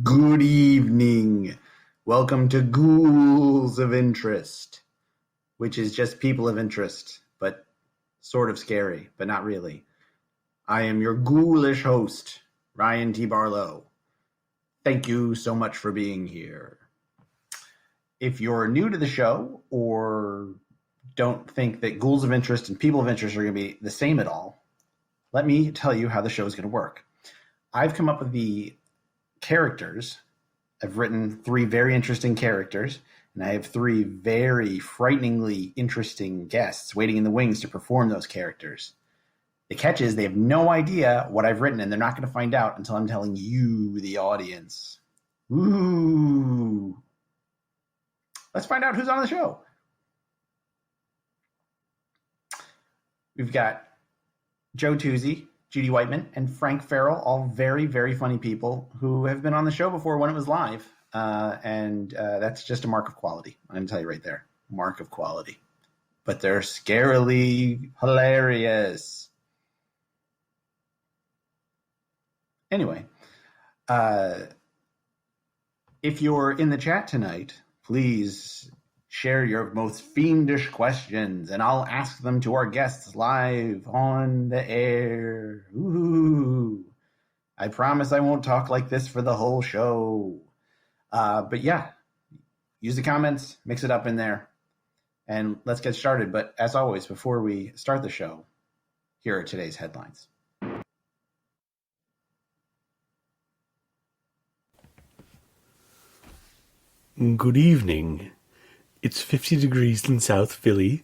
Good evening. Welcome to Ghouls of Interest, which is just people of interest, but sort of scary, but not really. I am your ghoulish host, Ryan T. Barlow. Thank you so much for being here. If you're new to the show or don't think that Ghouls of Interest and people of interest are going to be the same at all, let me tell you how the show is going to work. I've come up with the characters. I've written 3 very interesting characters, and I have 3 very frighteningly interesting guests waiting in the wings to perform those characters. The catch is they have no idea what I've written, and they're not going to find out until I'm telling you, the audience. Ooh. Let's find out who's on the show. We've got Joe Tuzzi, Judy Weightman, and Frank Farrell, all very, very funny people who have been on the show before when it was live. And that's just a mark of quality. I'm going to tell you right there. Mark of quality. But they're scarily hilarious. Anyway, if you're in the chat tonight, please share your most fiendish questions, and I'll ask them to our guests live on the air. Ooh. I promise I won't talk like this for the whole show. But yeah, use the comments, mix it up in there, and let's get started. But as always, before we start the show, here are today's headlines. Good evening. It's 50 degrees in South Philly,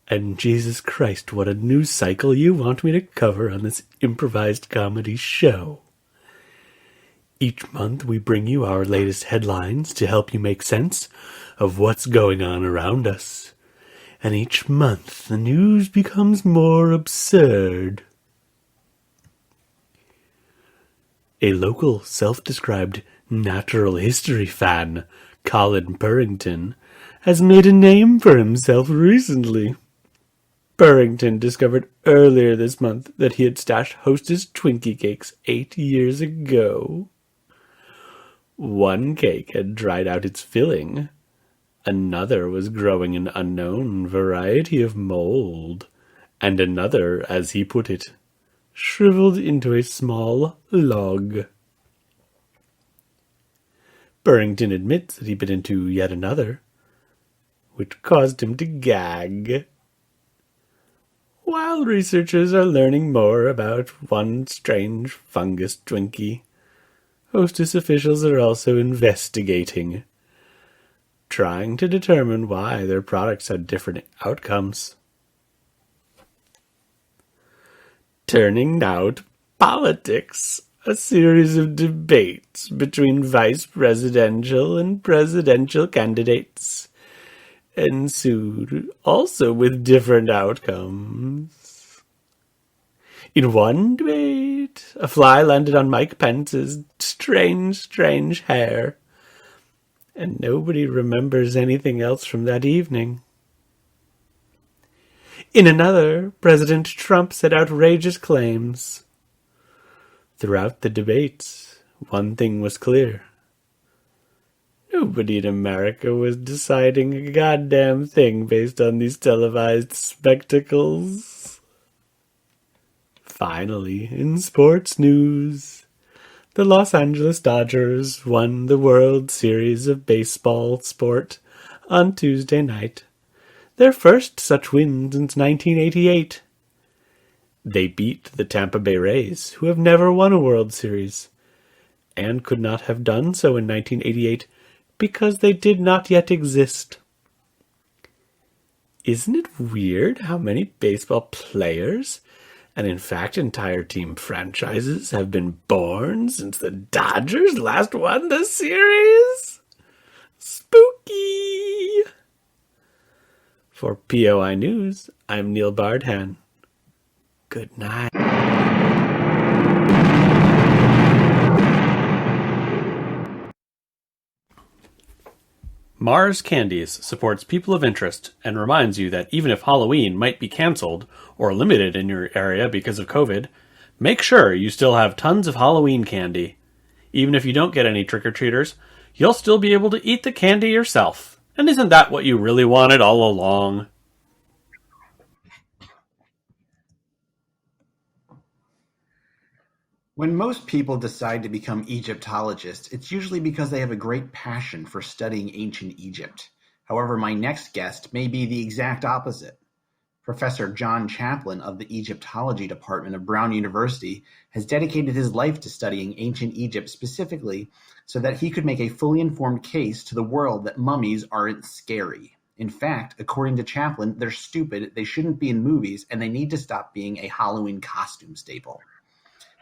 and Jesus Christ, what a news cycle you want me to cover on this improvised comedy show. Each month we bring you our latest headlines to help you make sense of what's going on around us. And each month the news becomes more absurd. A local self-described natural history fan, Colin Purrington, has made a name for himself recently. Purrington discovered earlier this month that he had stashed Hostess Twinkie cakes 8 years ago. One cake had dried out its filling. Another was growing an unknown variety of mold. And another, as he put it, shriveled into a small log. Purrington admits that he bit into yet another, which caused him to gag. While researchers are learning more about one strange fungus Twinkie, Hostess officials are also investigating, trying to determine why their products had different outcomes. Turning now to politics. A series of debates between vice presidential and presidential candidates ensued, also with different outcomes. In one debate, a fly landed on Mike Pence's strange hair, and nobody remembers anything else from that evening. In another, President Trump said outrageous claims. Throughout the debates, one thing was clear. Nobody in America was deciding a goddamn thing based on these televised spectacles. Finally, in sports news, the Los Angeles Dodgers won the World Series of Baseball sport on Tuesday night, their first such win since 1988. They beat the Tampa Bay Rays, who have never won a World Series, and could not have done so in 1988 because they did not yet exist. Isn't it weird how many baseball players, and in fact entire team franchises, have been born since the Dodgers last won the series? Spooky! For POI News, I'm Neil Bardhan. Good night. Mars Candies supports people of interest and reminds you that even if Halloween might be canceled or limited in your area because of COVID, make sure you still have tons of Halloween candy. Even if you don't get any trick-or-treaters, you'll still be able to eat the candy yourself. And isn't that what you really wanted all along? When most people decide to become Egyptologists, it's usually because they have a great passion for studying ancient Egypt. However, my next guest may be the exact opposite. Professor John Chaplin of the Egyptology Department of Brown University has dedicated his life to studying ancient Egypt specifically so that he could make a fully informed case to the world that mummies aren't scary. In fact, according to Chaplin, they're stupid, they shouldn't be in movies, and they need to stop being a Halloween costume staple.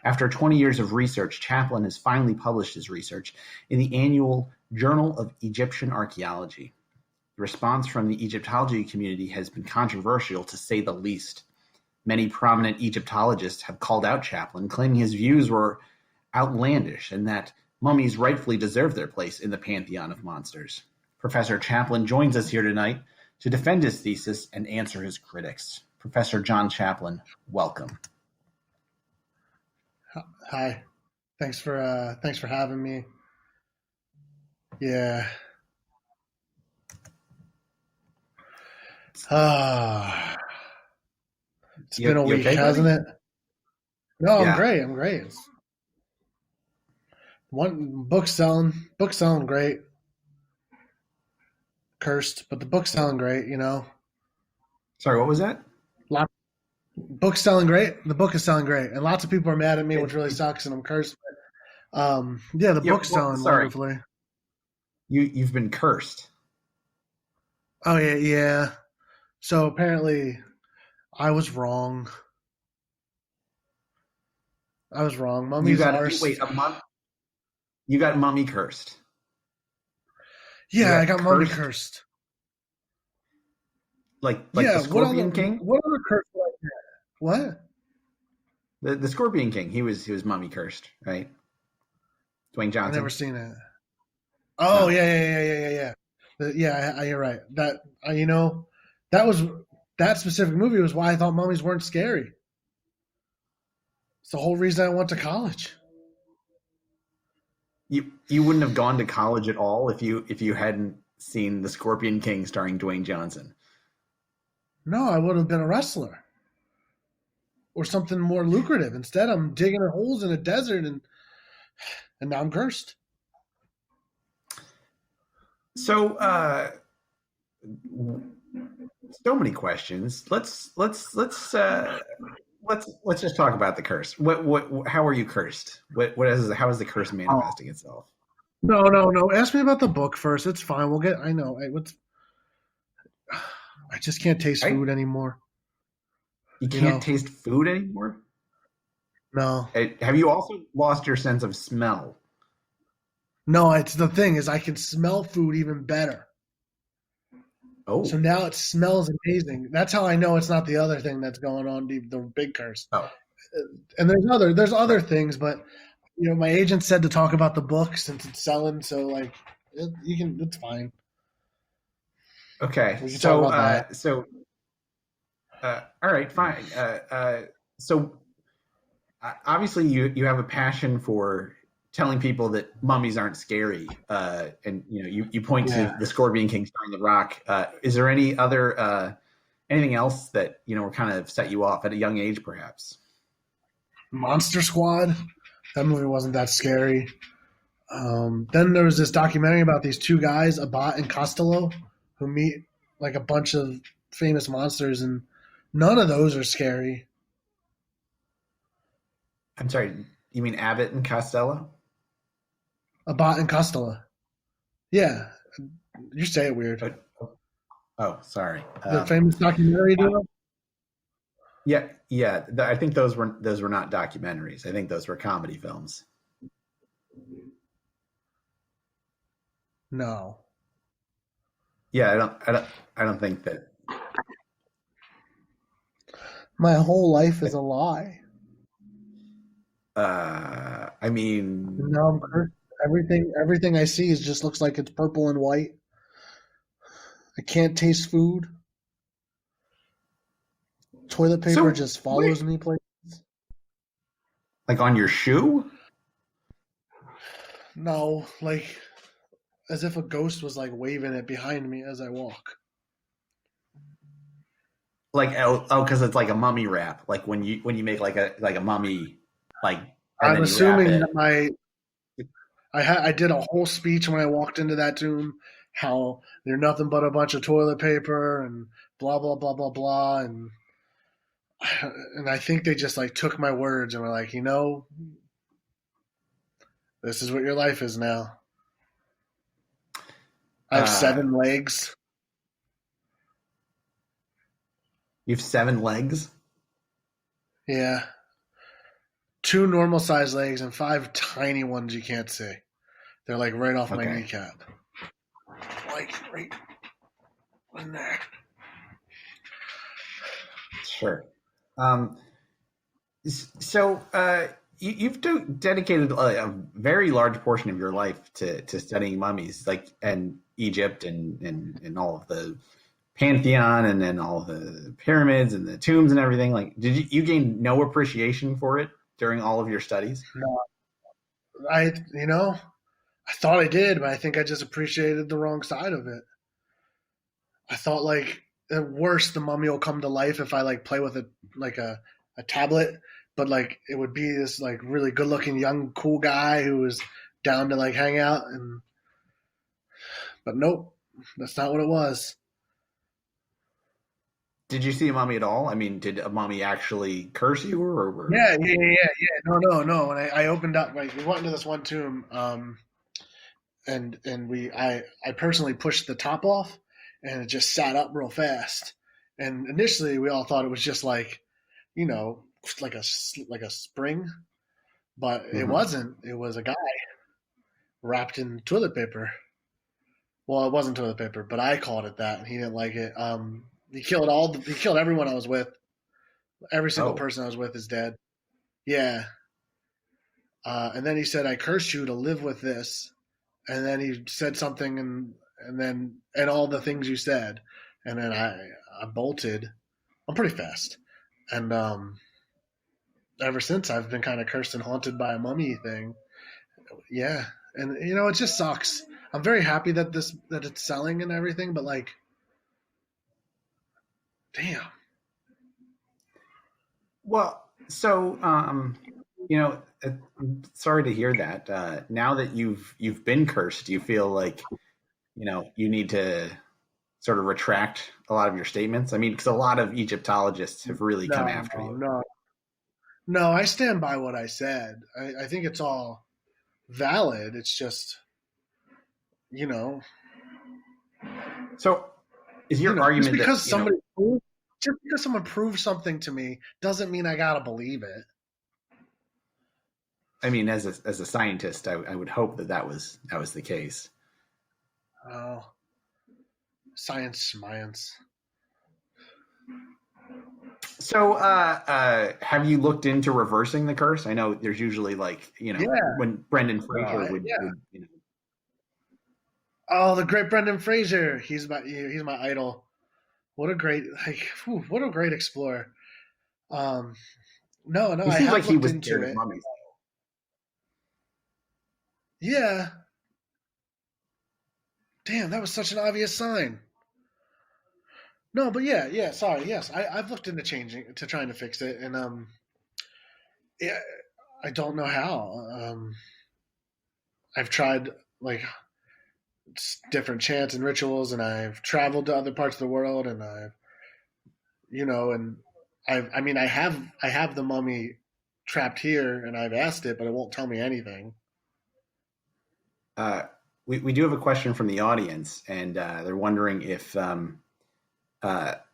After 20 years of research, Chaplin has finally published his research in the annual Journal of Egyptian Archaeology. The response from the Egyptology community has been controversial, to say the least. Many prominent Egyptologists have called out Chaplin, claiming his views were outlandish and that mummies rightfully deserve their place in the pantheon of monsters. Professor Chaplin joins us here tonight to defend his thesis and answer his critics. Professor John Chaplin, welcome. Hi. Thanks for having me. Yeah. It's been a week, okay, hasn't it? No, yeah. I'm great. One book selling great. Cursed, but the book's selling great, you know. Sorry, what was that? Book's selling great. The book is selling great, and lots of people are mad at me, which really sucks, and I'm cursed. But, the book's selling wonderfully. You've been cursed. Oh yeah. So apparently, I was wrong. Mummies are. Wait, a month. You got mummy cursed. Yeah, I got mummy cursed. Like the Scorpion King. What other curse like that? What? The Scorpion King. He was mummy cursed, right? Dwayne Johnson. I've never seen it. Oh no. Yeah. You're right. That that specific movie was why I thought mummies weren't scary. It's the whole reason I went to college. You wouldn't have gone to college at all if you hadn't seen The Scorpion King starring Dwayne Johnson. No, I would have been a wrestler or something more lucrative. Instead, I'm digging holes in a desert, and now I'm cursed. So, so many questions. Let's just talk about the curse. How are you cursed? How is the curse manifesting itself? No. Ask me about the book first. It's fine. I know. I just can't taste food anymore. You can't taste food anymore? No. Have you also lost your sense of smell? No, it's the thing is I can smell food even better. Oh. So now it smells amazing. That's how I know it's not the other thing that's going on, the big curse. Oh. And there's other things, but my agent said to talk about the book since it's selling, so it's fine. Okay. So all right, fine. So obviously you have a passion for telling people that mummies aren't scary, and you point to the Scorpion King starring The Rock. Is there any other anything else that kind of set you off at a young age, perhaps? Monster Squad. That movie wasn't that scary. Then there was this documentary about these two guys, Abbott and Costello, who meet like a bunch of famous monsters, and none of those are scary. I'm sorry, you mean Abbott and Costello? Abbott and Costello. Yeah. You say it weird. Oh, sorry. The famous documentary duo? Yeah. I think those were not documentaries. I think those were comedy films. No. Yeah, I don't think that. My whole life is a lie. I mean, no, everything I see just looks like it's purple and white. I can't taste food. Toilet paper just follows me places. Like on your shoe? No, like as if a ghost was like waving it behind me as I walk. Like because it's like a mummy wrap. Like when you make like a mummy, like, and I'm then you wrap assuming it. that I did a whole speech when I walked into that tomb, how they're nothing but a bunch of toilet paper and blah blah blah blah blah, and I think they just like took my words and were like, this is what your life is now. I have Uh, 7 legs. you have 7 legs. Yeah, 2 normal sized legs and 5 tiny ones you can't see. They're like right off my Okay. kneecap, like right in there. Sure. Um, so you've dedicated a very large portion of your life to studying mummies, like, and Egypt and all of the pantheon and then all of the pyramids and the tombs and everything. Like, did you gain no appreciation for it during all of your studies? No, I thought I did, but I think I just appreciated the wrong side of it. I thought like at worst the mummy will come to life if I like play with it like a tablet, but like it would be this like really good looking young cool guy who was down to like hang out but nope, that's not what it was. Did you see a mummy at all? I mean, did a mummy actually curse you or Yeah. No. When I opened up, like we went into this one tomb, and I personally pushed the top off, and it just sat up real fast. And initially, we all thought it was just like, like a spring, but it Mhm. wasn't. It was a guy wrapped in toilet paper. Well, it wasn't toilet paper, but I called it that, and he didn't like it. He killed everyone I was with. Every single Oh, person I was with is dead. Yeah. And then he said, "I curse you to live with this." And then he said something, and all the things you said, and then I bolted. I'm pretty fast, and ever since I've been kind of cursed and haunted by a mummy thing. Yeah, and it just sucks. I'm very happy that it's selling and everything, but like, damn. well, so sorry to hear that. Now that you've been cursed, do you feel like you need to sort of retract a lot of your statements? I mean, because a lot of Egyptologists have really come No, after no, you. no, no. I stand by what I said. I think it's all valid. It's just, you know, So, is you your know, argument that just because someone proves something to me doesn't mean I gotta believe it. I mean, as a scientist, I would hope that was the case. Oh, science. So, have you looked into reversing the curse? I know there's usually like Yeah. when Brendan Fraser Yeah. would Oh, the great Brendan Fraser. He's my idol. What a great what a great explorer. Um, no, he I seems like have he looked was into scared of it. mummies. Yeah. Damn, that was such an obvious sign. No, but yeah. Sorry. Yes, I've looked into trying to fix it, and yeah, I don't know how. I've tried like different chants and rituals, and I've traveled to other parts of the world, and and I have the mummy trapped here, and I've asked it, but it won't tell me anything. Uh, we do have a question from the audience, and they're wondering if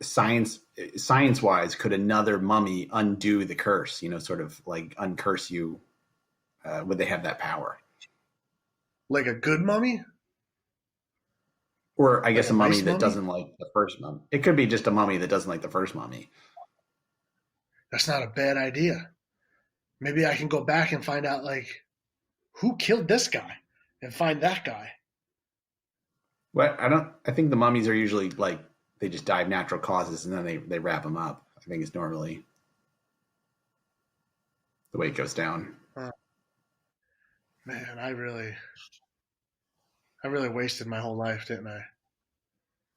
science wise, could another mummy undo the curse? Sort of like uncurse you. Would they have that power? Like a good mummy, Or I like guess a a mummy nice that mummy. doesn't like the first mummy. It could be just a mummy that doesn't like the first mummy. That's not a bad idea. Maybe I can go back and find out like who killed this guy, and find that guy. Well, I think the mummies are usually like they just die of natural causes and then they wrap them up. I think it's normally the way it goes down. Man, I really wasted my whole life, didn't I?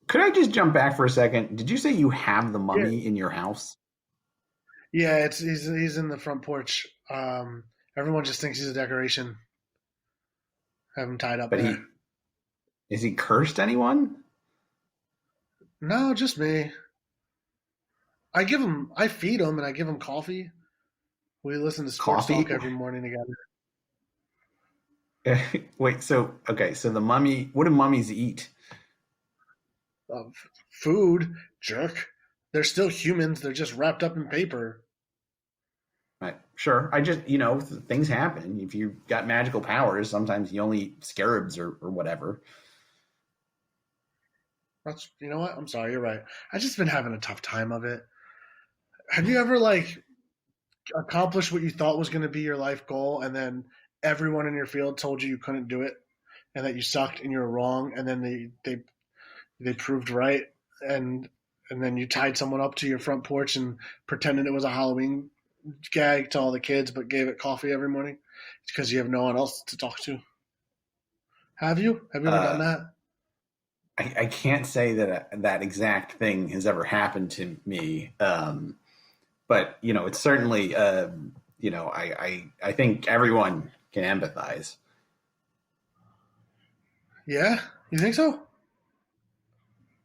Could I just jump back for a second? Did you say you have the Yeah, mummy in your house? yeah. It's he's in the front porch. Everyone just thinks he's a decoration. Have him tied up But there. he is he cursed anyone? No, just me. I feed him, and I give him coffee. We listen to sports talk Coffee? every morning together. Wait, so okay, so the mummy, what do mummies eat? Uh, Food, jerk. They're still humans. They're just wrapped up in paper. Right, sure. I just, things happen. If you got magical powers, sometimes you only eat scarabs or whatever. That's you know what? I'm sorry. You're right. I just been having a tough time of it. Have you ever like accomplished what you thought was going to be your life goal, and then everyone in your field told you couldn't do it, and that you sucked and you were wrong, and then they proved right, and and then you tied someone up to your front porch and pretended it was a Halloween gag to all the kids, but gave it coffee every morning because you have no one else to talk to. Have you? Have you ever done Uh, that? I can't say that that exact thing has ever happened to me. But it's certainly, I think everyone can empathize. Yeah, you think so?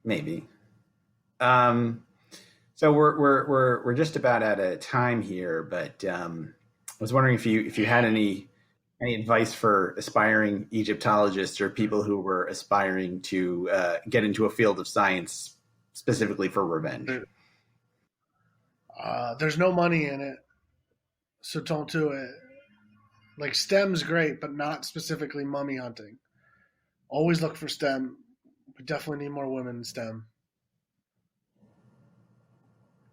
Maybe. Um, so we're just about out of time here, but I was wondering if you had any advice for aspiring Egyptologists or people who were aspiring to get into a field of science specifically for revenge. There, there's no money in it, so don't do it. Like STEM's great, but not specifically mummy hunting. Always look for STEM. We definitely need more women in STEM,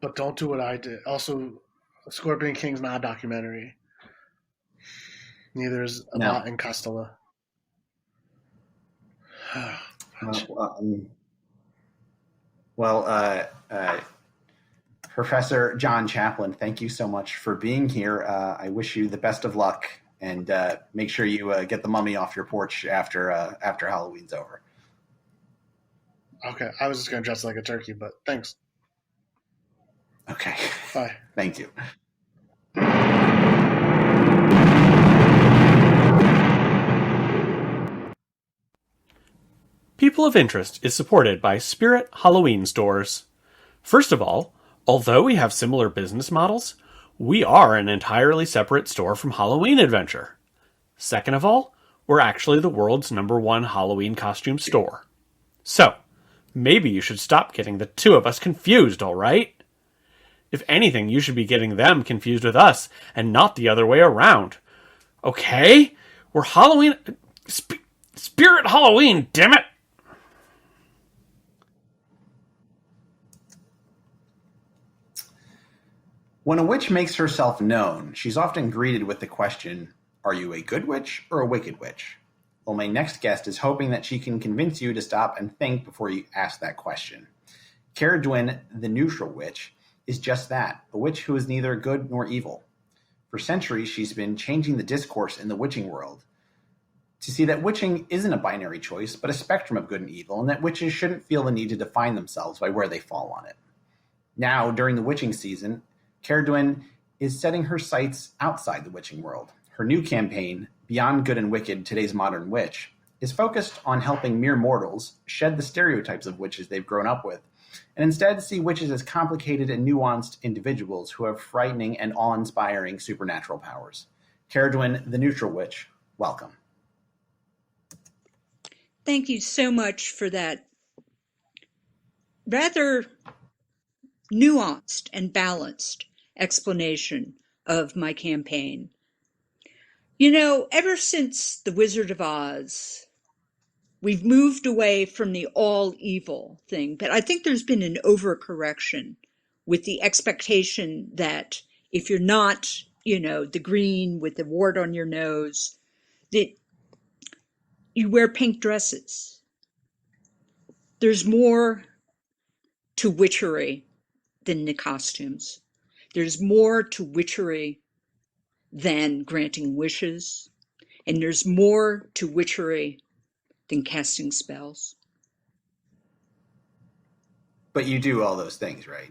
but don't do what I did. Also, Scorpion King's not a documentary. Neither is No. Abbott and Costello. Well, well, Professor John Chaplin, thank you so much for being here. I wish you the best of luck, and make sure you get the mummy off your porch after Halloween's over. Okay, I was just gonna dress like a turkey, but thanks. Okay, Bye. thank you. People of Interest is supported by Spirit Halloween Stores. First of all, although we have similar business models, we are an entirely separate store from Halloween Adventure. Second of all, we're actually the world's #1 Halloween costume store. So, maybe you should stop getting the two of us confused, alright? If anything, you should be getting them confused with us, and not the other way around. Okay? We're Halloween... Spirit Halloween, damn it! When a witch makes herself known, she's often greeted with the question, "Are you a good witch or a wicked witch?" Well, my next guest is hoping that she can convince you to stop and think before you ask that question. Caradwyn, the neutral witch, is just that, a witch who is neither good nor evil. For centuries, she's been changing the discourse in the witching world to see that witching isn't a binary choice, but a spectrum of good and evil, and that witches shouldn't feel the need to define themselves by where they fall on it. Now, during the witching season, Caradwyn is setting her sights outside the witching world. Her new campaign, Beyond Good and Wicked, Today's Modern Witch, is focused on helping mere mortals shed the stereotypes of witches they've grown up with, and instead see witches as complicated and nuanced individuals who have frightening and awe-inspiring supernatural powers. Caradwyn, the neutral witch, welcome. Thank you so much for that rather nuanced and balanced explanation of my campaign. Ever since The Wizard of Oz, we've moved away from the all evil thing, but I think there's been an overcorrection with the expectation that if you're not, the green with the wart on your nose, that you wear pink dresses. There's more to witchery than the costumes. There's more to witchery than granting wishes. And there's more to witchery than casting spells. But you do all those things, right?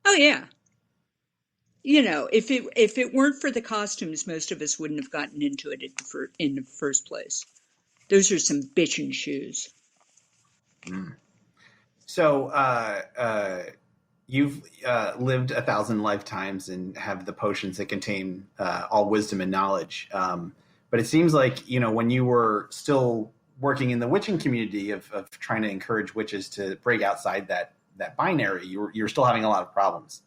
Oh, yeah. You know, if it weren't for the costumes, most of us wouldn't have gotten into it in the first place. Those are some bitchin' shoes. Mm. So you've lived 1,000 lifetimes and have the potions that contain all wisdom and knowledge. But it seems like, you know, when you were still working in the witching community of trying to encourage witches to break outside that binary, you're still having a lot of problems.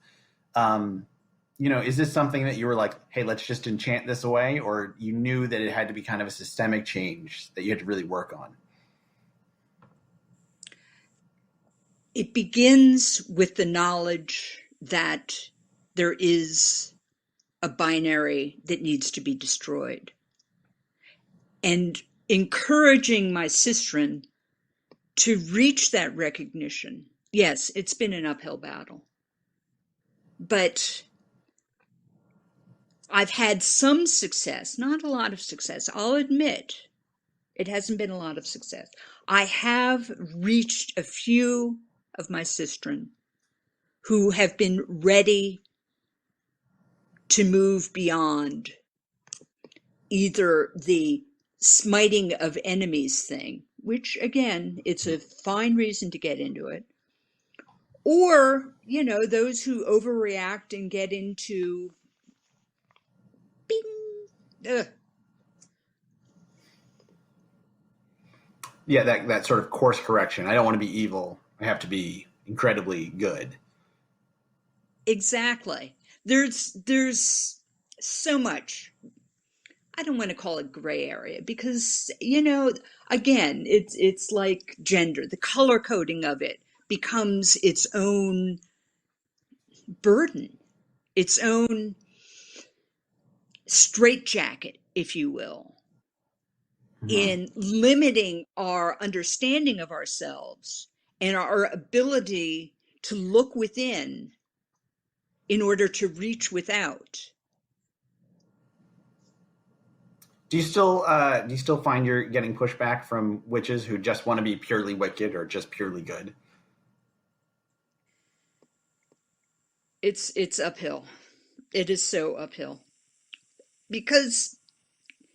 You know, is this something that you were like, hey, let's just enchant this away? Or you knew that it had to be kind of a systemic change that you had to really work on? It begins with the knowledge that there is a binary that needs to be destroyed. And encouraging my sistren to reach that recognition. Yes, it's been an uphill battle. But I've had some success, not a lot of success. I'll admit it hasn't been a lot of success. I have reached a few of my sistren who have been ready to move beyond either the smiting of enemies thing, which again, it's a fine reason to get into it, or, you know, those who overreact and get into bing, ugh. Yeah, that sort of course correction. I don't want to be evil. I have to be incredibly good. Exactly. There's so much. I don't want to call it gray area because, you know, again, it's like gender. The color coding of it becomes its own burden, its own straitjacket, if you will, in limiting our understanding of ourselves and our ability to look within in order to reach without. Do you still find you're getting pushback from witches who just want to be purely wicked or just purely good? It's uphill. It is so uphill. Because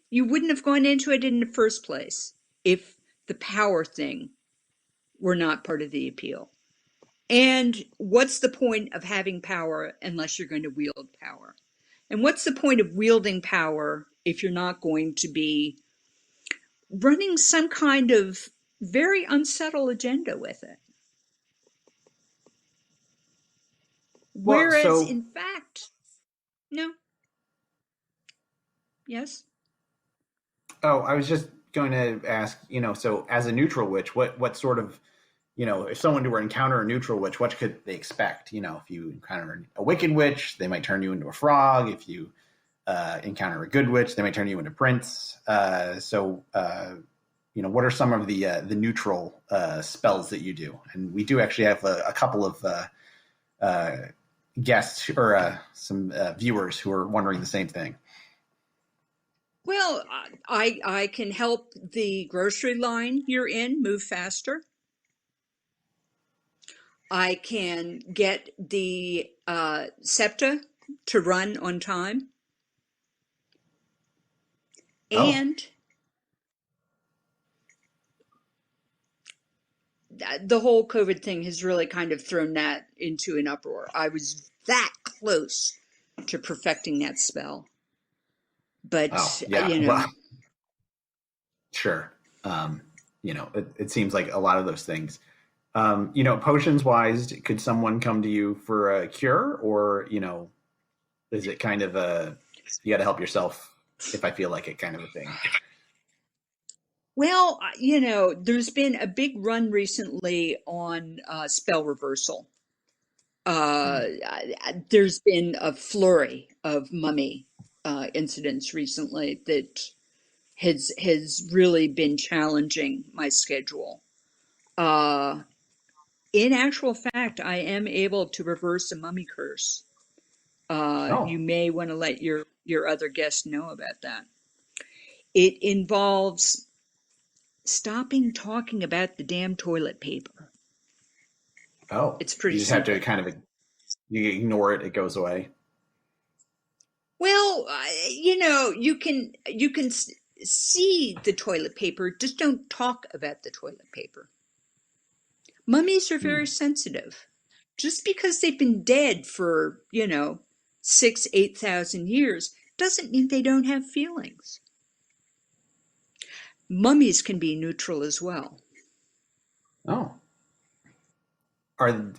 you wouldn't have gone into it in the first place if the power thing were not part of the appeal. And what's the point of having power unless you're going to wield power? And what's the point of wielding power if you're not going to be running some kind of very unsettled agenda with it? Well, Whereas, in fact, no. Yes? Oh, I was just going to ask, you know, so as a neutral witch, what sort of, you know, if someone were to encounter a neutral witch, what could they expect? You know, if you encounter a wicked witch, they might turn you into a frog. If you encounter a good witch, they might turn you into a prince. You know, what are some of the neutral spells that you do? And we do actually have a couple of guests or some viewers who are wondering the same thing. Well, I can help the grocery line you're in move faster. I can get the SEPTA to run on time. And the whole COVID thing has really kind of thrown that into an uproar. I was that close to perfecting that spell. But, you know. Well, sure. You know, it seems like a lot of those things. You know, potions wise, could someone come to you for a cure, or, you know, is it kind of you got to help yourself if I feel like it kind of a thing? Well, you know, there's been a big run recently on spell reversal. There's been a flurry of mummy incidents recently that has really been challenging my schedule. In actual fact, I am able to reverse a mummy curse. You may want to let your other guests know about that. It involves stopping talking about the damn toilet paper. Oh, It's pretty you just have to simple. kind of you ignore it; it goes away. Well, you can see the toilet paper, just don't talk about the toilet paper. Mummies are very sensitive. Just because they've been dead for, 8,000 years doesn't mean they don't have feelings. Mummies can be neutral as well. Oh, are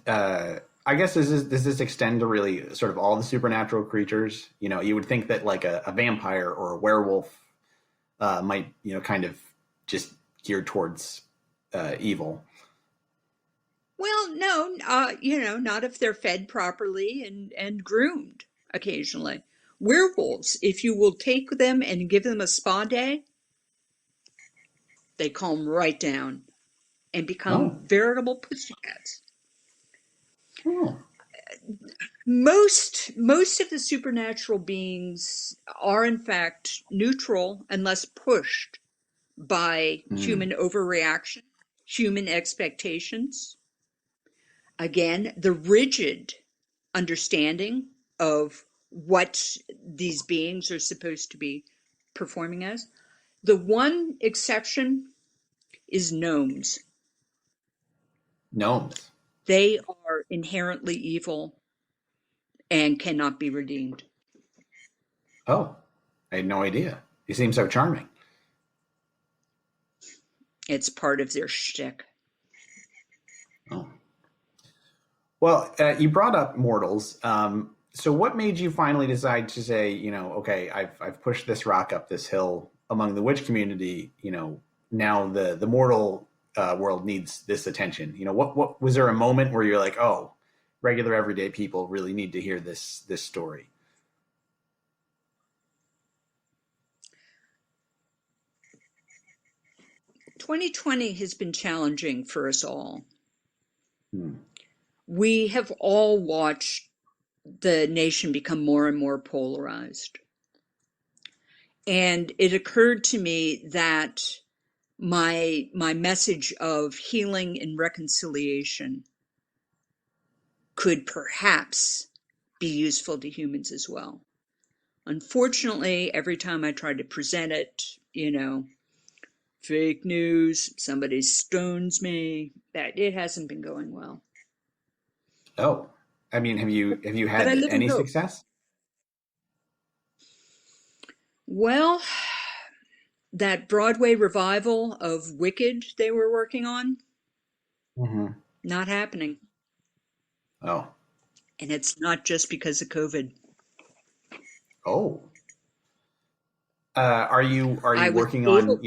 I guess does this extend to really sort of all the supernatural creatures? You would think that like a vampire or a werewolf might kind of just geared towards evil. Well, no, not if they're fed properly and groomed occasionally. Werewolves, if you will take them and give them a spa day, they calm right down and become Oh, veritable pussycats. oh. Most of the supernatural beings are in fact neutral unless pushed by Mm. human overreaction, human expectations. Again, the rigid understanding of what these beings are supposed to be performing as. The one exception is gnomes. Gnomes. They are inherently evil and cannot be redeemed. Oh, I had no idea. You seem so charming. It's part of their shtick. Oh. Well, you brought up mortals. So, what made you finally decide to say, okay, I've pushed this rock up this hill among the witch community. Now the mortal world needs this attention. What was there a moment where you're like, oh, regular everyday people really need to hear this story? 2020 has been challenging for us all. Hmm. We have all watched the nation become more and more polarized. And it occurred to me that my message of healing and reconciliation could perhaps be useful to humans as well. Unfortunately, every time I tried to present it, fake news, somebody stones me, that it hasn't been going well. Oh, I mean, have you But I had live in any hope. success? Well, that Broadway revival of Wicked they were working on, Mm-hmm. not happening. Oh, And it's not just because of COVID. oh. Are you I was working on able,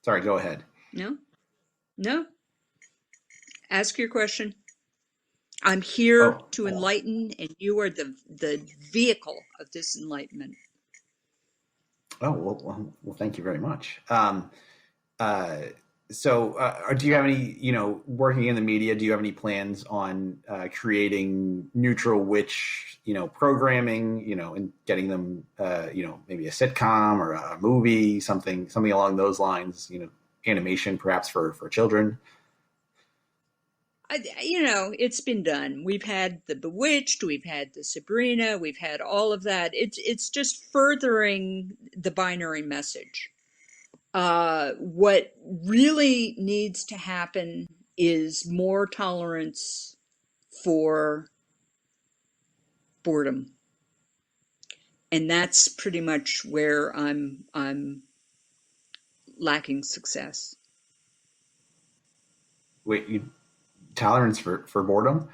Sorry, go ahead. no, ask your question. I'm here Oh, to enlighten, and you are the vehicle of this enlightenment. oh well, thank you very much. Uh, so, do you have any, working in the media? Do you have any plans on creating neutral witch, programming, and getting them, maybe a sitcom or a movie, something along those lines, animation perhaps for children? It's been done. We've had the Bewitched, we've had the Sabrina, we've had all of that. It's just furthering the binary message. What really needs to happen is more tolerance for boredom, and that's pretty much where I'm lacking success. Wait, tolerance for boredom?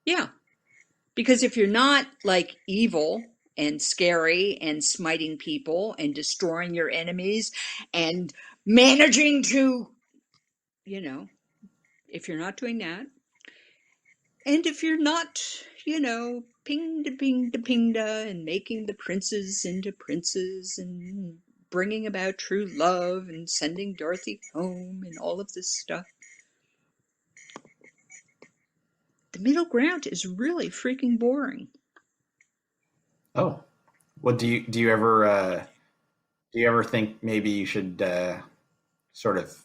Yeah, because if you're not like evil and scary and smiting people and destroying your enemies and managing to, if you're not doing that, and if you're not, ping da and making the princes into princes and bringing about true love and sending Dorothy home and all of this stuff, the middle ground is really freaking boring. Oh, Well, do you ever think maybe you should sort of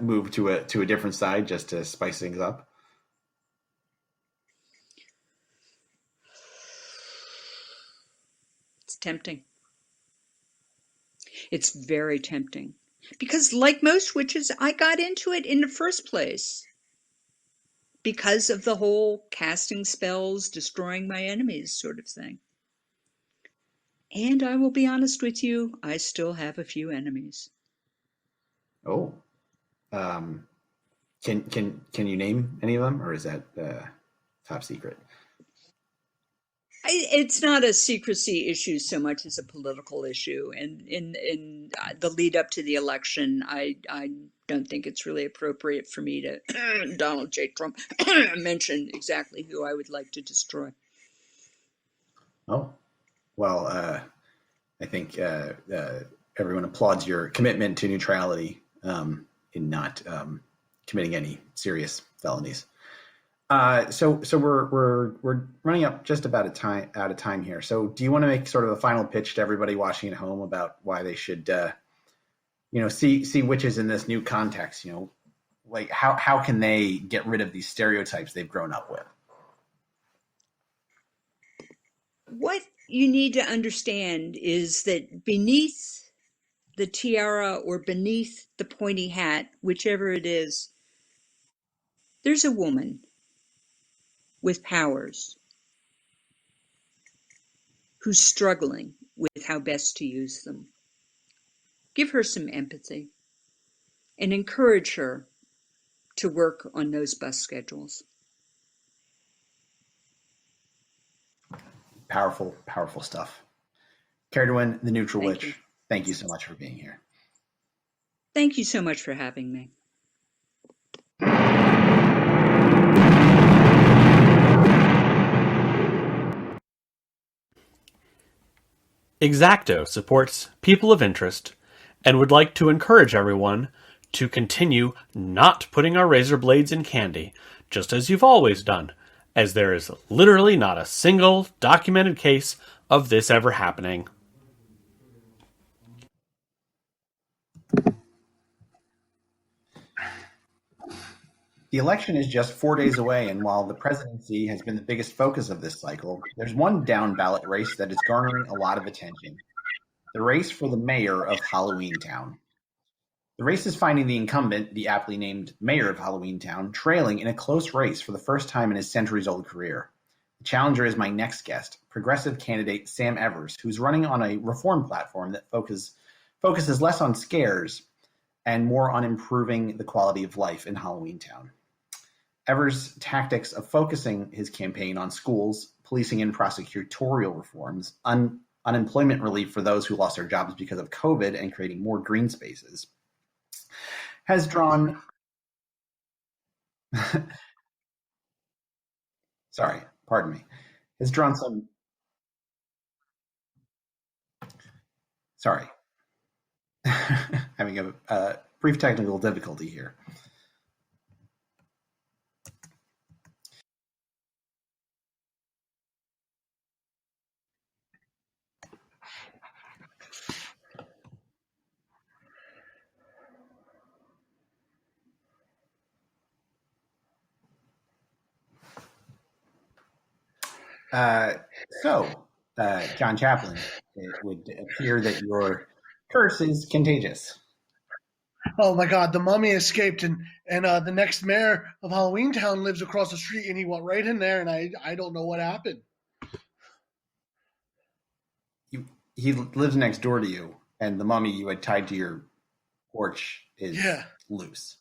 move to a different side just to spice things up? It's tempting. It's very tempting. Because, like most witches, I got into it in the first place because of the whole casting spells, destroying my enemies sort of thing. And I will be honest with you, I still have a few enemies. Oh, um, can you name any of them, or is that top secret? It's not a secrecy issue so much as a political issue. And in the lead up to the election, I don't think it's really appropriate for me to Donald J. Trump mention exactly who I would like to destroy. Oh, well, I think everyone applauds your commitment to neutrality in not committing any serious felonies. So we're running up just about out of time here. So do you want to make sort of a final pitch to everybody watching at home about why they should see witches in this new context? Like how can they get rid of these stereotypes they've grown up with? What you need to understand is that beneath the tiara or beneath the pointy hat, whichever it is, there's a woman with powers who's struggling with how best to use them. Give her some empathy and encourage her to work on those bus schedules. Powerful, powerful stuff. Carradine, the Neutral Thank Witch, you. thank you so much for being here. Thank you so much for having me. X-Acto supports people of interest and would like to encourage everyone to continue not putting our razor blades in candy, just as you've always done, as there is literally not a single documented case of this ever happening. The election is just 4 days away, and while the presidency has been the biggest focus of this cycle, there's one down ballot race that is garnering a lot of attention: the race for the mayor of Halloween Town. The race is finding the incumbent, the aptly named mayor of Halloween Town, trailing in a close race for the first time in his centuries-old career. The challenger is my next guest, progressive candidate Sam Evers, who's running on a reform platform that focuses less on scares and more on improving the quality of life in Halloween Town. Evers' tactics of focusing his campaign on schools, policing and prosecutorial reforms, unemployment relief for those who lost their jobs because of COVID, and creating more green spaces has drawn sorry, pardon me, has drawn some sorry, having a brief technical difficulty here. John Chaplin, it would appear that your curse is contagious. Oh my God, the mummy escaped, and the next mayor of Halloween Town lives across the street, and he went right in there, and I don't know what happened. He lives next door to you, and the mummy you had tied to your porch is loose.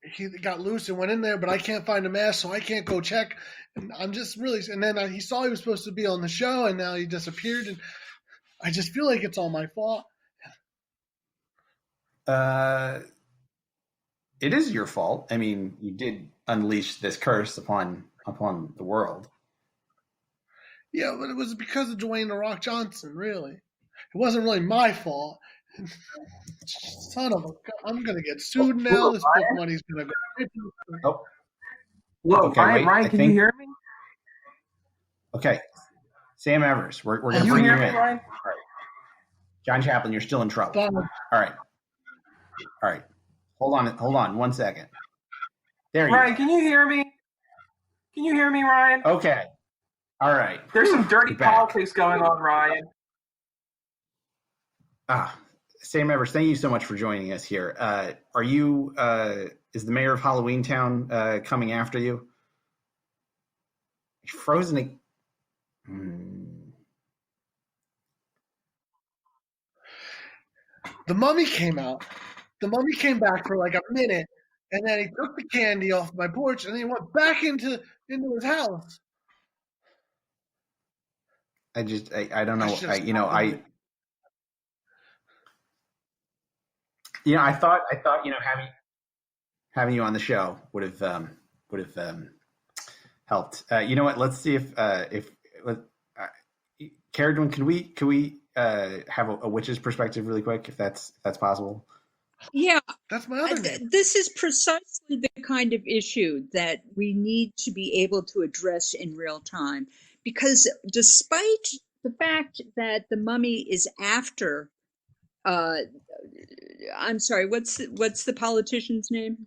He got loose and went in there, but I can't find a mask, so I can't go check. And I'm just really, and then he saw he was supposed to be on the show, and now he disappeared, and I just feel like it's all my fault. It is your fault. I mean, you did unleash this curse upon the world. Yeah, but it was because of Dwayne "The Rock" Johnson, really. It wasn't really my fault. Son of a gun. I'm going to get sued now. This book money's going to go. Oh. Whoa, Okay, Ryan, can you hear me? Okay. Sam Evers, we're going to bring you in. All right. John Chaplin, you're still in trouble. All right. Hold on 1 second. There you Ryan, are. can you hear me? Can you hear me, Ryan? Okay. All right. There's some dirty politics going on, Ryan. Sam Evers, thank you so much for joining us here. Are you, is the mayor of Halloween Town coming after you? You're frozen. The mummy came out. The mummy came back for like a minute, and then he took the candy off my porch, and then he went back into his house. I don't know. I thought having you on the show would have helped. You know what? Let's see if Caradwin, can we have a witch's perspective really quick, if that's possible? Yeah, that's my other name. This is precisely the kind of issue that we need to be able to address in real time, because despite the fact that the mummy is after, I'm sorry, what's the politician's name?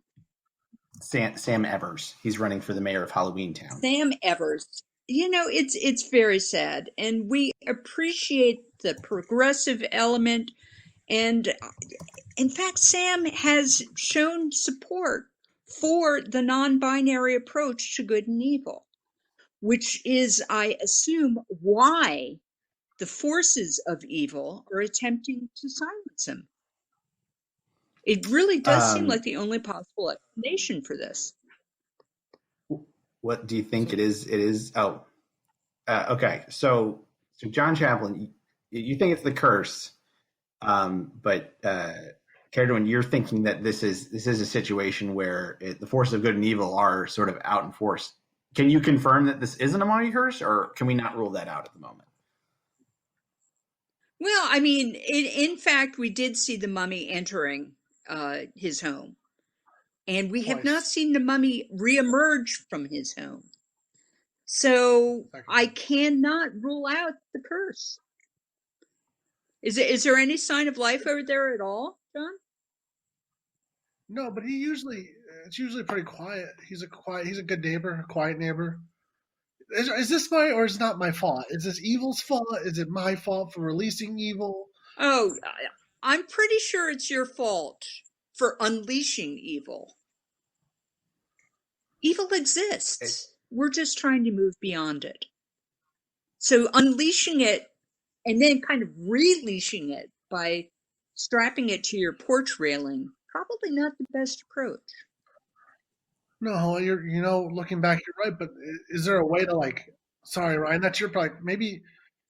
Sam Evers. He's running for the mayor of Halloween Town. Sam Evers. It's very sad, and we appreciate the progressive element. And in fact, Sam has shown support for the non-binary approach to good and evil, which is, I assume, why the forces of evil are attempting to silence him. It really does seem like the only possible explanation for this. What do you think it is? It is. Okay. So John Chaplin, you think it's the curse, but Caradwin, you're thinking that this is a situation where the forces of good and evil are sort of out in force. Can you confirm that this isn't a mummy curse, or can we not rule that out at the moment? Well, I mean, in fact, we did see the mummy entering his home. And we have not seen the mummy reemerge from his home. So I cannot rule out the curse. Is there any sign of life over there at all, John? No, but it's usually pretty quiet. He's a good neighbor, a quiet neighbor. Is this or is it not my fault? Is this evil's fault? Is it my fault for releasing evil? Oh, I'm pretty sure it's your fault for unleashing evil. Evil exists. We're just trying to move beyond it. So unleashing it and then kind of releashing it by strapping it to your porch railing, probably not the best approach. No, looking back, you're right. But is there a way to sorry, Ryan, that's your point. Maybe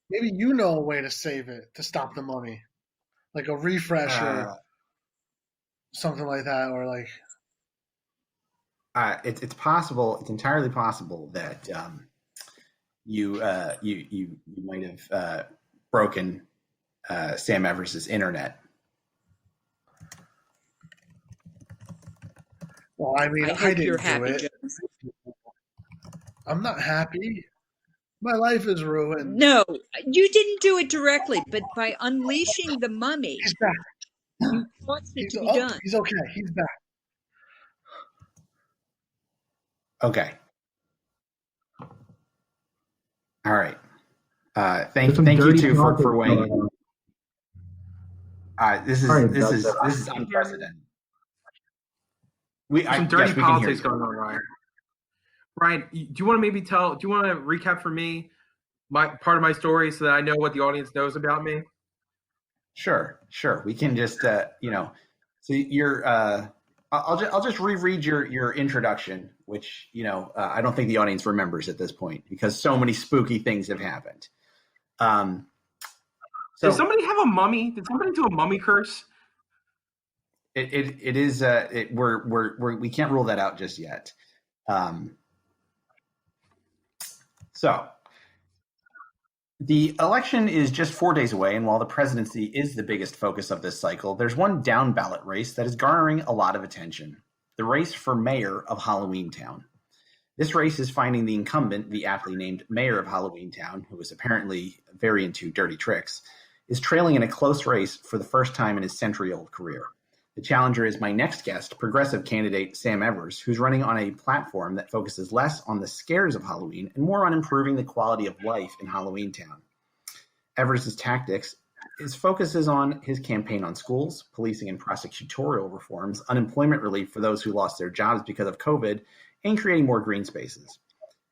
you know a way to save it, to stop the mummy, like a refresh or something like that, or like. It's possible. It's entirely possible that you might have broken Sam Evers's internet. Well, I mean, I didn't do it. Joe. I'm not happy. My life is ruined. No, you didn't do it directly, but by unleashing the mummy, he's back. You caused it to be done. He's okay. He's back. Okay. All right. Thank you two for weighing in. This is unprecedented. Some dirty politics going on, Ryan. Ryan, do you want to do you want to recap for me part of my story so that I know what the audience knows about me? Sure. We can just so you're I'll just reread your introduction, which I don't think the audience remembers at this point because so many spooky things have happened. Does somebody have a mummy? Did somebody do a mummy curse? It is we can't rule that out just yet. So the election is just 4 days away, and while the presidency is the biggest focus of this cycle, there's one down ballot race that is garnering a lot of attention: the race for mayor of Halloween Town. This race is finding the incumbent, the aptly named mayor of Halloween Town, who is apparently very into dirty tricks, is trailing in a close race for the first time in his century-old career. The challenger is my next guest, progressive candidate Sam Evers, who's running on a platform that focuses less on the scares of Halloween and more on improving the quality of life in Halloween Town. Evers' tactics focuses on his campaign on schools, policing and prosecutorial reforms, unemployment relief for those who lost their jobs because of COVID, and creating more green spaces.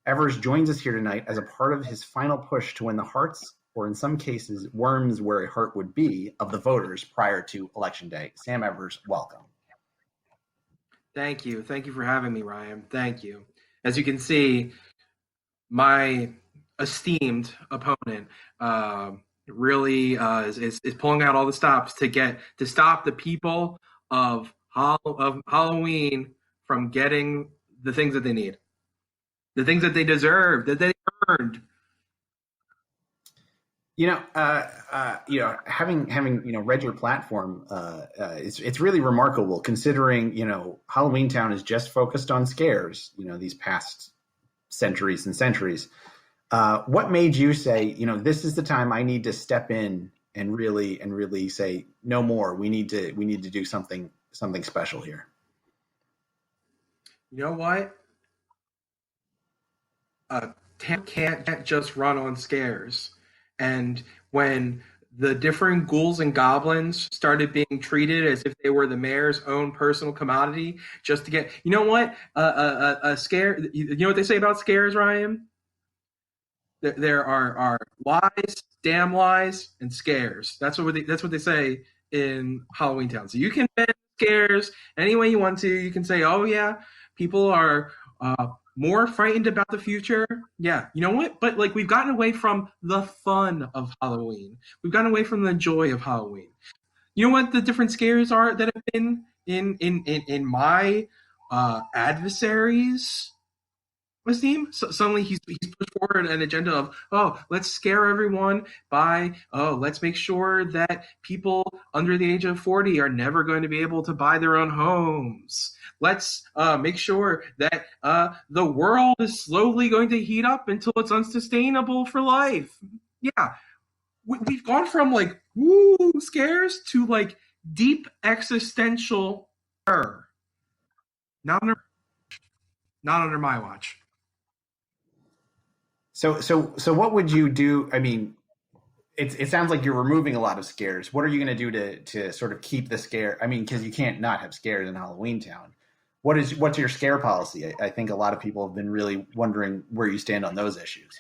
Evers joins us here tonight as a part of his final push to win the hearts, or in some cases, worms where a heart would be, of the voters prior to Election Day. Sam Evers, welcome. Thank you. Thank you for having me, Ryan. Thank you. As you can see, my esteemed opponent really is pulling out all the stops to stop the people of Halloween from getting the things that they need, the things that they deserve, that they earned. Having read your platform, it's really remarkable considering Halloween Town is just focused on scares. These past centuries and centuries. What made you say, this is the time I need to step in and really say no more? We need to do something special here. You know what? Town can't just run on scares. And when the different ghouls and goblins started being treated as if they were the mayor's own personal commodity, just to get, a scare. You know what they say about scares, Ryan? There are lies, damn lies, and scares. That's what they say in Halloween Town. So you can bend scares any way you want to. You can say, oh yeah, people are more frightened about the future. Yeah, you know what? But we've gotten away from the fun of Halloween. We've gotten away from the joy of Halloween. You know what the different scares are that have been in my adversaries' esteem? So suddenly he's pushed forward an agenda of, let's scare everyone by, let's make sure that people under the age of 40 are never going to be able to buy their own homes. Let's make sure that the world is slowly going to heat up until it's unsustainable for life. Yeah, we've gone from woo scares to deep existential terror. Not under my watch. So what would you do? I mean, it sounds like you're removing a lot of scares. What are you going to do to sort of keep the scare? I mean, because you can't not have scares in Halloween Town. What's your scare policy? I think a lot of people have been really wondering where you stand on those issues.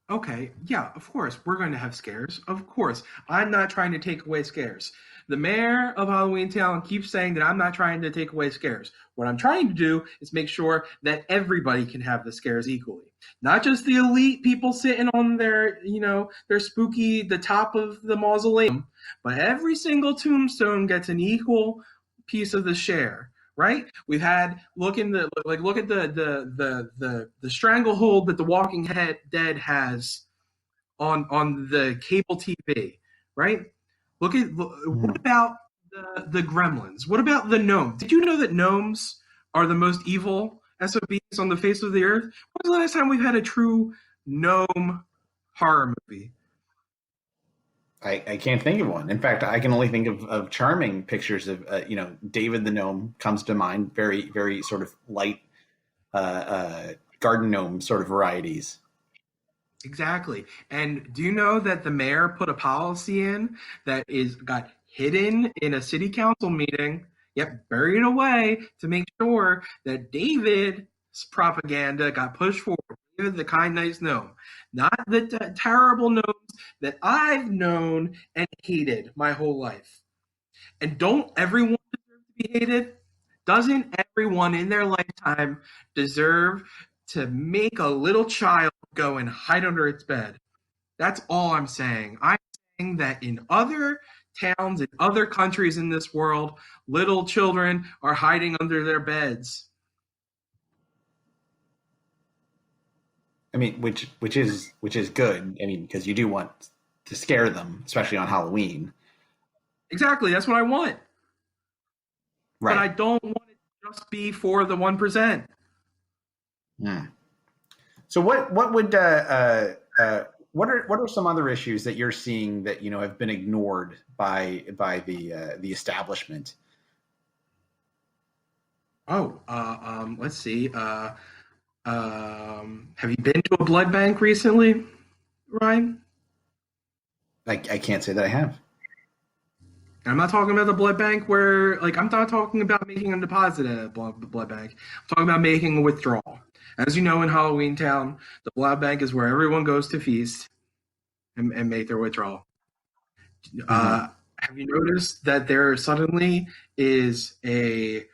Okay, yeah, of course, we're going to have scares. Of course, I'm not trying to take away scares. The mayor of Halloween Town keeps saying that I'm not trying to take away scares. What I'm trying to do is make sure that everybody can have the scares equally. Not just the elite people sitting on their spooky, the top of the mausoleum, but every single tombstone gets an equal piece of the share. Right? We've had look at the stranglehold that The Walking Dead has on the cable TV. Right? What about the gremlins? What about the gnomes? Did you know that gnomes are the most evil SOBs on the face of the earth? When was the last time we've had a true gnome horror movie? I can't think of one. In fact, I can only think of charming pictures of, David the Gnome comes to mind. Very, very sort of light garden gnome sort of varieties. Exactly. And do you know that the mayor put a policy in that got hidden in a city council meeting, yet buried away to make sure that David's propaganda got pushed forward? David the kind, nice gnome. Not the terrible gnomes that I've known and hated my whole life. And don't everyone deserve to be hated? Doesn't everyone in their lifetime deserve to make a little child go and hide under its bed? That's all I'm saying. I'm saying that in other towns, in other countries in this world, little children are hiding under their beds. I mean, which is good. I mean, because you do want to scare them, especially on Halloween. Exactly, that's what I want. Right. But I don't want it to just be for the 1%. Hmm. So what would what are some other issues that you're seeing that have been ignored by the establishment? Let's see. Have you been to a blood bank recently, Ryan? I can't say that I have. And I'm not talking about the blood bank where, like, I'm not talking about making a deposit at a blood bank. I'm talking about making a withdrawal. As you know, in Halloween Town, the blood bank is where everyone goes to feast and make their withdrawal. Mm-hmm. Have you noticed that there suddenly is a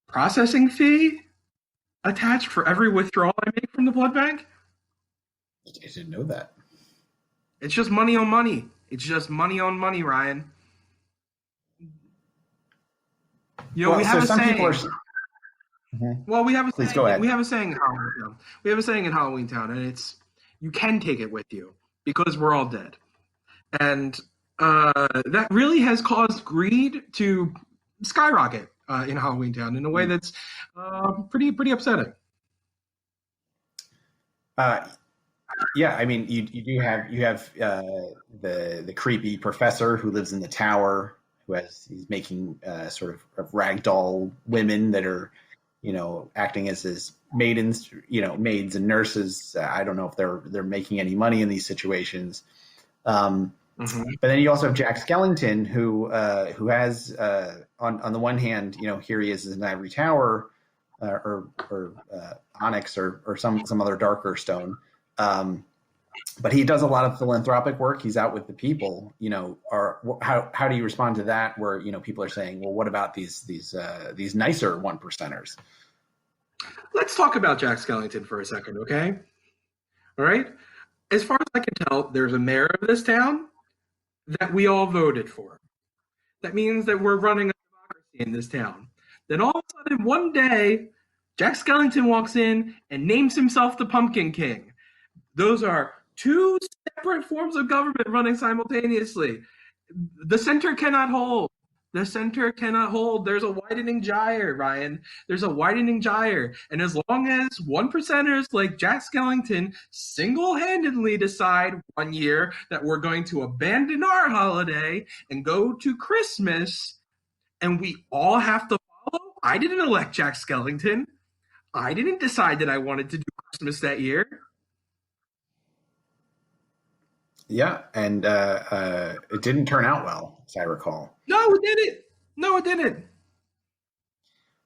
processing fee attached for every withdrawal I make from the blood bank? I didn't know that. It's just money on money. It's just money on money, Ryan. We have a saying. Well, we have a Please saying. go ahead. We have a saying in Halloween Town. We have a saying in Halloween Town, and it's you can take it with you because we're all dead. And that really has caused greed to skyrocket in Halloween Town in a way that's pretty upsetting. Yeah, I mean, you have the creepy professor who lives in the tower he's making sort of ragdoll women that are acting as his maidens, maids and nurses. I don't know if they're making any money in these situations. But then you also have Jack Skellington, who has on the one hand, here he is in an ivory tower or onyx or some other darker stone. But he does a lot of philanthropic work. He's out with the people. How do you respond to that? Where people are saying, well, what about these nicer one percenters? Let's talk about Jack Skellington for a second, okay? All right. As far as I can tell, there's a mayor of this town that we all voted for. That means that we're running a democracy in this town. Then all of a sudden, one day, Jack Skellington walks in and names himself the Pumpkin King. Those are two separate forms of government running simultaneously. The center cannot hold. The center cannot hold. There's a widening gyre, Ryan. There's a widening gyre. And as long as one percenters like Jack Skellington single-handedly decide one year that we're going to abandon our holiday and go to Christmas, and we all have to follow, I didn't elect Jack Skellington. I didn't decide that I wanted to do Christmas that year. Yeah, and it didn't turn out well, as I recall. No, it didn't.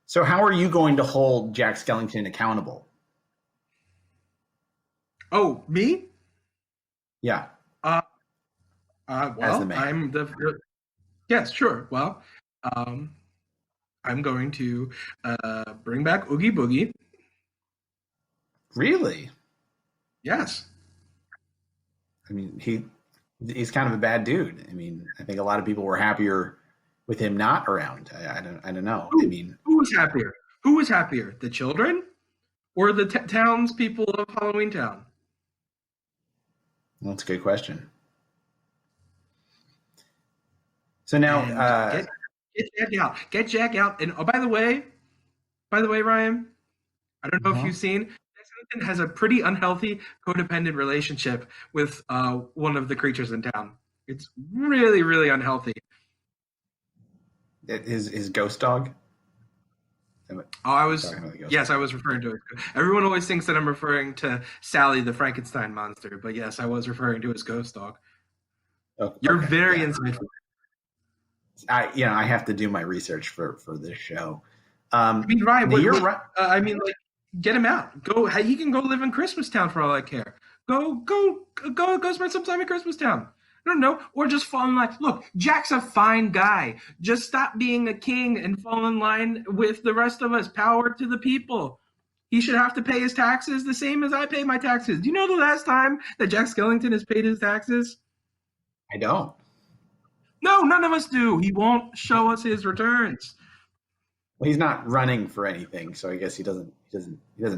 So how are you going to hold Jack Skellington accountable? Oh, me? Yeah. Well, I'm yes, sure. Well, I'm going to bring back Oogie Boogie. Really? Yes. I mean, he's kind of a bad dude. I mean, I think a lot of people were happier with him not around. I don't know. Who was happier? Who was happier? The children or the townspeople of Halloween Town? That's a good question. So now, get Jack out. Get Jack out. And by the way, Ryan, I don't know if you've seen, Jack Skellington has a pretty unhealthy codependent relationship with one of the creatures in town. It's really, really unhealthy. His ghost dog? I was referring to it. Everyone always thinks that I'm referring to Sally the Frankenstein monster, but yes, I was referring to his ghost dog. You're very insightful. I have to do my research for this show. Ryan, get him out. He can go live in Christmas Town for all I care. Go spend some time in Christmas Town. I don't know, or just fall in line. Look, Jack's a fine guy. Just stop being a king and fall in line with the rest of us. Power to the people. He should have to pay his taxes the same as I pay my taxes. Do you know the last time that Jack Skellington has paid his taxes? I don't. No, none of us do. He won't show us his returns. Well, he's not running for anything, so I guess he doesn't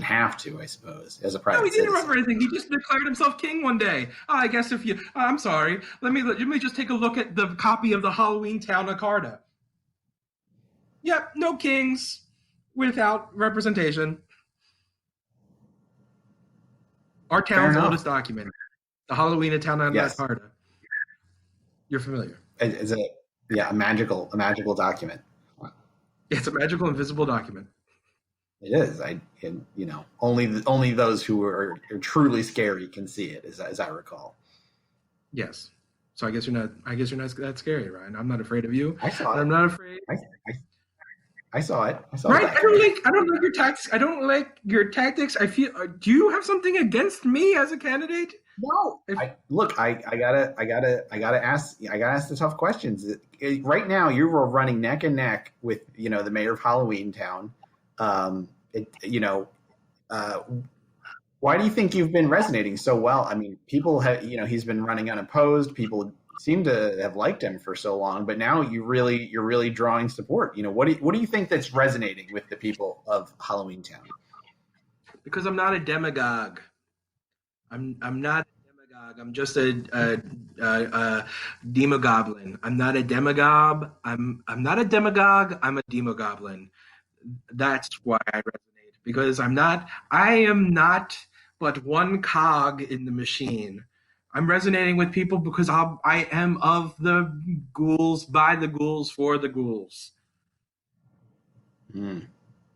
have to, I suppose, as a private No, he didn't citizen. run for anything. He just declared himself king one day. I guess if you, I'm sorry. Let me just take a look at the copy of the Halloween Town Carta. Yep, no kings without representation. Our Fair town's enough. oldest document, the Halloween of Town on Yes. Carta. You're familiar. Is it? Yeah, a magical document. It's a magical, invisible document. It is. Only those who are truly scary can see it, as I recall. Yes. So I guess you're not that scary, Ryan. I'm not afraid of you. I saw it. I'm not afraid. I saw it. Right? I don't like your tactics. I don't like your tactics. I feel. Do you have something against me as a candidate? No. I gotta ask the tough questions. Right now, you are running neck and neck with the mayor of Halloween Town. Why do you think you've been resonating so well? I mean, people have, he's been running unopposed. People seem to have liked him for so long, but now you're really drawing support. What do you think that's resonating with the people of Halloween Town? Because I'm not a demagogue. I'm not a demagogue. I'm just a demogoblin. I'm not a demagogue. I'm not a demagogue. I'm a demogoblin. That's why I resonate, because I am not but one cog in the machine. I'm resonating with people because I am of the ghouls, by the ghouls, for the ghouls. Mm.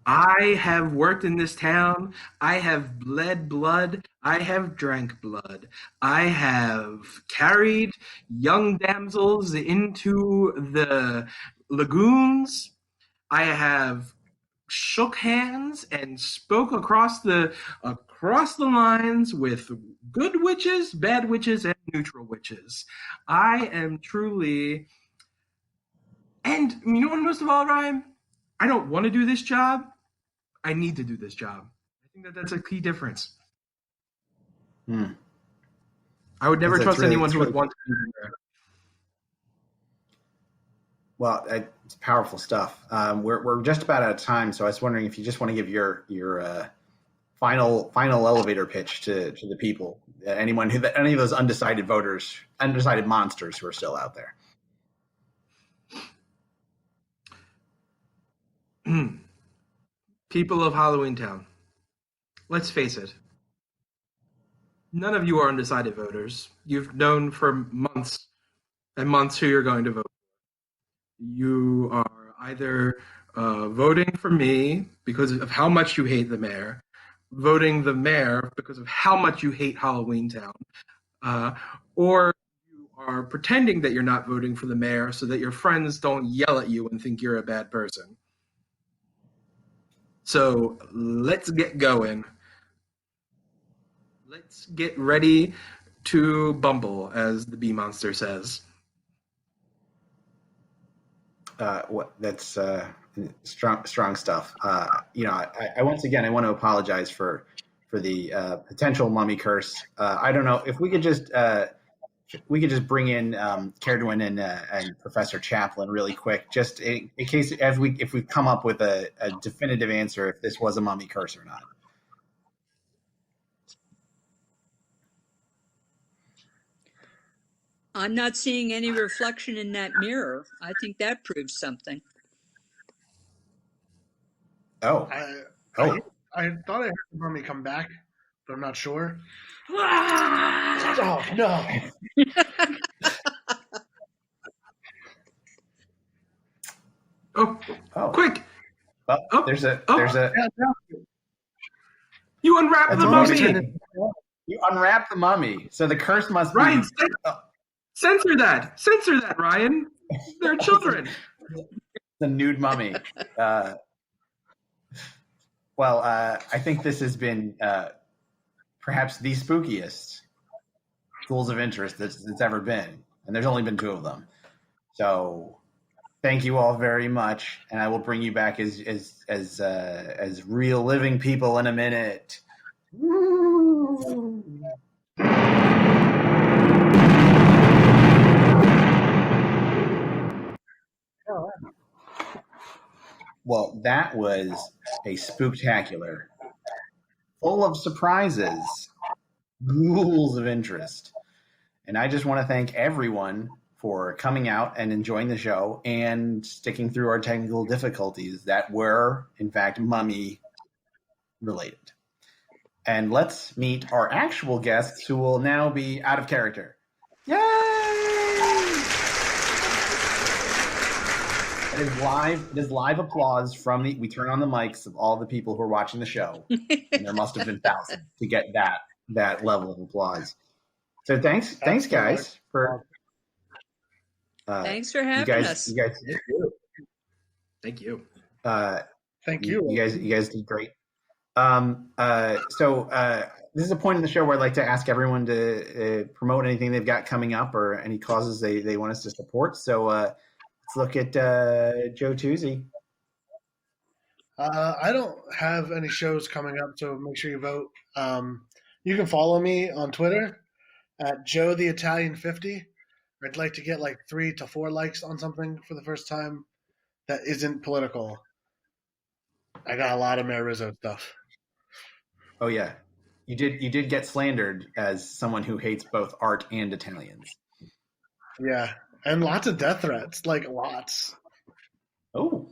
I have worked in this town. I have bled blood. I have drank blood. I have carried young damsels into the lagoons. I have shook hands and spoke across the lines with good witches, bad witches, and neutral witches. I am truly, and you know what, most of all, Ryan, I don't want to do this job. I need to do this job. I think that's a key difference. I would never trust anyone who would want to do that. Well, it's powerful stuff. We're just about out of time, so I was wondering if you just want to give your final elevator pitch to the people, any of those undecided monsters who are still out there. People of Halloween Town, let's face it. None of you are undecided voters. You've known for months and months who you're going to vote for. You are either voting for me because of how much you hate the mayor, voting the mayor because of how much you hate Halloween Town, or you are pretending that you're not voting for the mayor so that your friends don't yell at you and think you're a bad person. So let's get going. Let's get ready to bumble, as the bee monster says. That's strong stuff. I once again, I want to apologize for the potential mummy curse. I don't know if we could just bring in Caradwin and Professor Chaplin really quick, just in case if we come up with a definitive answer if this was a mummy curse or not. I'm not seeing any reflection in that mirror. I think that proves something. Oh. I thought I heard the mummy come back, but I'm not sure. Oh, no. Oh, quick! Well, there's a. You unwrap the mummy! You unwrap the mummy, so the curse must be. Ryan, censor that, Ryan. They're children. The nude mummy. I think this has been perhaps the spookiest Ghouls of Interest that's ever been, and there's only been 2 of them. So, thank you all very much, and I will bring you back as real living people in a minute. Woo! Well, that was a spooktacular, full of surprises, Ghouls of Interest. And I just want to thank everyone for coming out and enjoying the show and sticking through our technical difficulties that were, in fact, mummy related. And let's meet our actual guests who will now be out of character. Yay! It is live applause from we turn on the mics of all the people who are watching the show. And there must have been thousands to get that level of applause. So thanks guys for thanks for having us. You guys, Thank you. Thank you. You guys did great. This is a point in the show where I'd like to ask everyone to promote anything they've got coming up or any causes they want us to support. So let's look at Joe Tuzzi. I don't have any shows coming up, so make sure you vote. You can follow me on Twitter at Joe the Italian 50. I'd like to get like 3 to 4 likes on something for the first time that isn't political. I got a lot of Mayor Rizzo stuff. Oh yeah, you did get slandered as someone who hates both art and Italians. Yeah, and lots of death threats, like lots. Oh.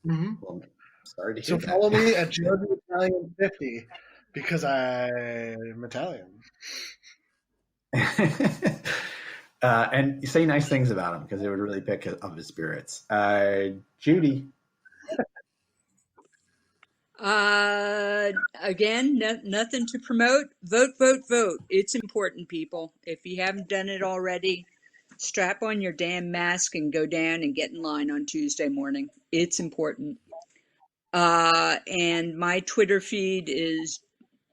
Mm-hmm. Well, sorry to hear so that. follow me at Joe the Italian 50 because I'm Italian. And you say nice things about him because it would really pick up his spirits. Judy. Again, nothing to promote. Vote, vote, vote. It's important, people. If you haven't done it already, strap on your damn mask and go down and get in line on Tuesday morning. It's important. And my Twitter feed is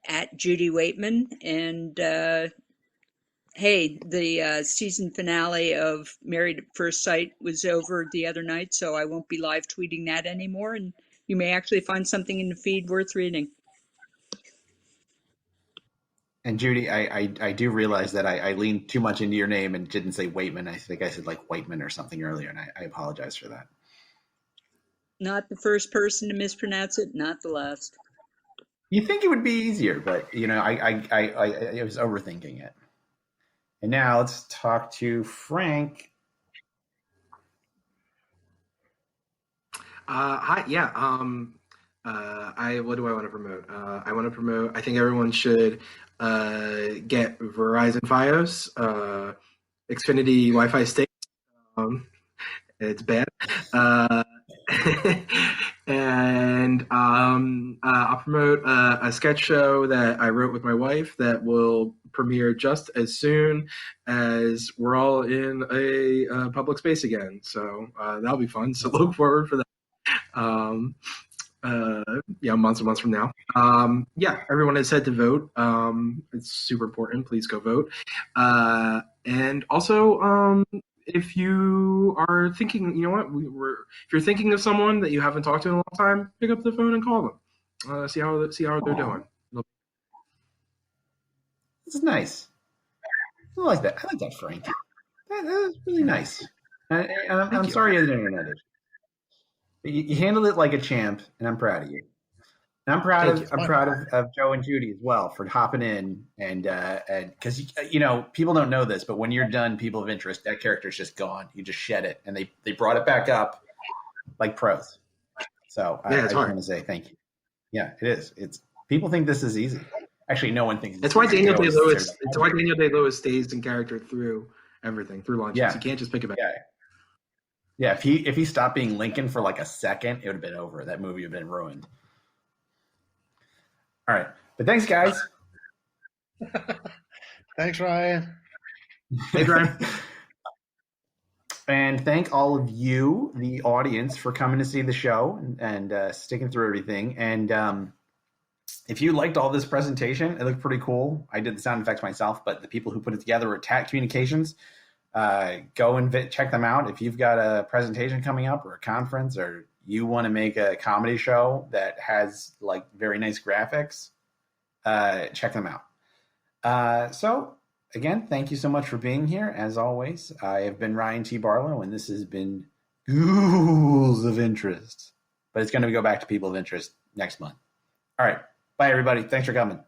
at Judy Weightman. And hey, the season finale of Married at First Sight was over the other night, so I won't be live tweeting that anymore. And you may actually find something in the feed worth reading. And Judy, I do realize that I leaned too much into your name and didn't say Weightman. I think I said like Weightman or something earlier, and I apologize for that. Not the first person to mispronounce it, not the last. You think it would be easier, but I was overthinking it. And now let's talk to Frank. Hi. Yeah. What do I want to promote? I think everyone should get Verizon Fios, Xfinity Wi-Fi sticks. It's bad. And I'll promote a sketch show that I wrote with my wife that will premiere just as soon as we're all in a public space again. So that'll be fun. So look forward for that. Months and months from now. Everyone has said to vote. It's super important. Please go vote. And also, if you are thinking, if you're thinking of someone that you haven't talked to in a long time, pick up the phone and call them. See how they're doing. This is nice. I like that. I like that, Frank. That was really nice. I'm sorry you didn't internet it. You handled it like a champ, and I'm proud of you. And I'm proud of Joe and Judy as well for hopping in and because people don't know this, but when you're done, people of interest, that character's just gone. You just shed it, and they brought it back up like pros. So I just want to say thank you. Yeah, it is. It's people think this is easy. Actually, no one thinks. That's why Daniel Day-Lewis. It's why Daniel Day-Lewis stays in character through everything, through launches. Yeah. You can't just pick it back. Yeah, if he stopped being Lincoln for like a second, it would have been over. That movie would have been ruined. All right. But thanks, guys. Thanks, Ryan. Hey, Ryan. And thank all of you, the audience, for coming to see the show and sticking through everything. And if you liked all this presentation, it looked pretty cool. I did the sound effects myself, but the people who put it together were TAT Communications. Go and check them out. If you've got a presentation coming up or a conference, or you want to make a comedy show that has like very nice graphics, check them out. So again, thank you so much for being here. As always, I have been Ryan T. Barlow, and this has been Ghouls of Interest. But it's going to go back to People of Interest next month. All right. Bye, everybody. Thanks for coming.